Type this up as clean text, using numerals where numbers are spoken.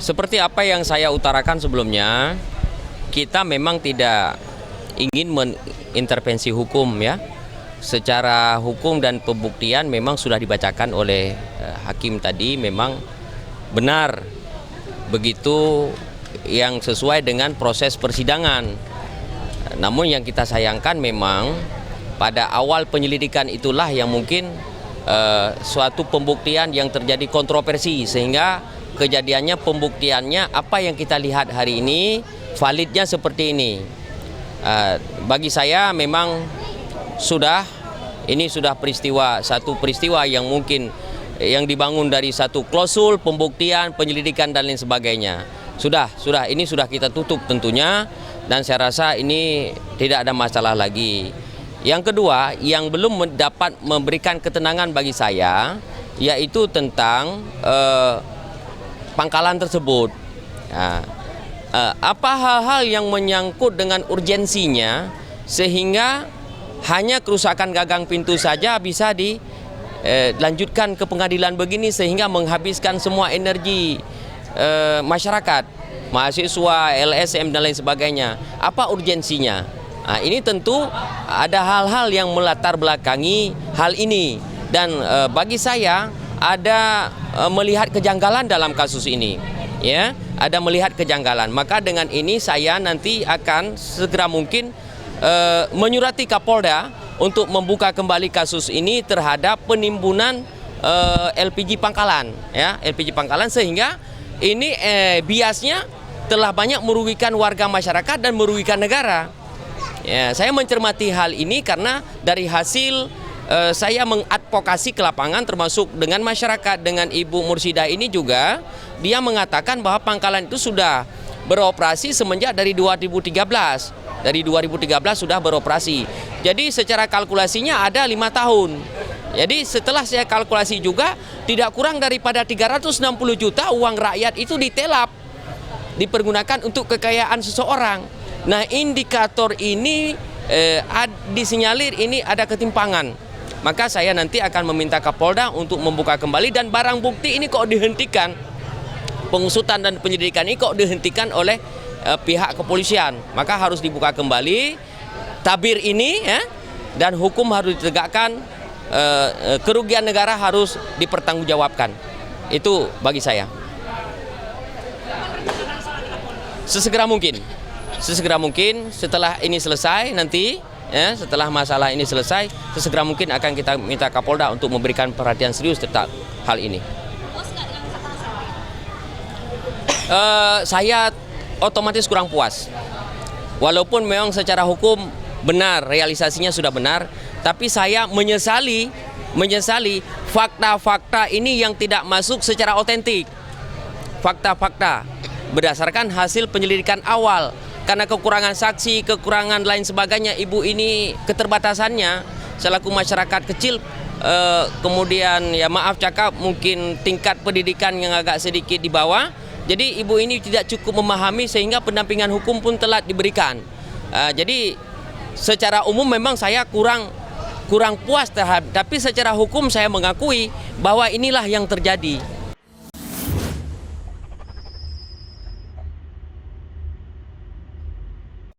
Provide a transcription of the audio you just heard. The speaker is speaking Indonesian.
Seperti apa yang saya utarakan sebelumnya, kita memang tidak ingin mengintervensi hukum ya. Secara hukum dan pembuktian memang sudah dibacakan oleh hakim tadi, memang benar begitu yang sesuai dengan proses persidangan. Namun yang kita sayangkan memang pada awal penyelidikan itulah yang mungkin suatu pembuktian yang terjadi kontroversi, sehingga kejadiannya pembuktiannya apa yang kita lihat hari ini validnya seperti ini. Bagi saya memang ini sudah satu peristiwa yang mungkin yang dibangun dari satu klausul pembuktian, penyelidikan dan lain sebagainya. Ini sudah kita tutup tentunya, dan saya rasa ini tidak ada masalah lagi. Yang kedua, yang belum dapat memberikan ketenangan bagi saya yaitu tentang pangkalan tersebut. Apa hal-hal yang menyangkut dengan urgensinya sehingga hanya kerusakan gagang pintu saja bisa dilanjutkan ke pengadilan begini, sehingga menghabiskan semua energi masyarakat, mahasiswa, LSM dan lain sebagainya. Apa urgensinya? Ini tentu ada hal-hal yang melatar belakangi hal ini, dan bagi saya ada melihat kejanggalan dalam kasus ini, ya, ada melihat kejanggalan. Maka dengan ini saya nanti akan segera mungkin menyurati Kapolda untuk membuka kembali kasus ini terhadap penimbunan LPG Pangkalan, ya, LPG Pangkalan, sehingga ini biasnya telah banyak merugikan warga masyarakat dan merugikan negara. Ya, saya mencermati hal ini karena dari hasil saya mengadvokasi ke lapangan, termasuk dengan masyarakat, dengan Ibu Mursida ini juga, dia mengatakan bahwa pangkalan itu sudah beroperasi semenjak dari 2013. Dari 2013 sudah beroperasi. Jadi secara kalkulasinya ada 5 tahun. Jadi setelah saya kalkulasi juga, tidak kurang daripada 360 juta uang rakyat itu ditelap, dipergunakan untuk kekayaan seseorang. Nah, indikator ini disinyalir ini ada ketimpangan. Maka saya nanti akan meminta Kapolda untuk membuka kembali, dan barang bukti ini kok dihentikan, pengusutan dan penyelidikan ini kok dihentikan oleh pihak kepolisian. Maka harus dibuka kembali tabir ini, ya, dan hukum harus ditegakkan, kerugian negara harus dipertanggungjawabkan. Itu bagi saya. Sesegera mungkin setelah ini selesai nanti, ya, setelah masalah ini selesai, sesegera mungkin akan kita minta Kapolda untuk memberikan perhatian serius tentang hal ini. Saya otomatis kurang puas, walaupun memang secara hukum benar, realisasinya sudah benar, tapi saya menyesali fakta-fakta ini yang tidak masuk secara otentik. Fakta-fakta berdasarkan hasil penyelidikan awal, karena kekurangan saksi, kekurangan lain sebagainya, ibu ini keterbatasannya selaku masyarakat kecil, kemudian ya maaf cakap mungkin tingkat pendidikan yang agak sedikit di bawah. Jadi ibu ini tidak cukup memahami, sehingga pendampingan hukum pun telat diberikan. Jadi secara umum memang saya kurang puas terhadap, tapi secara hukum saya mengakui bahwa inilah yang terjadi.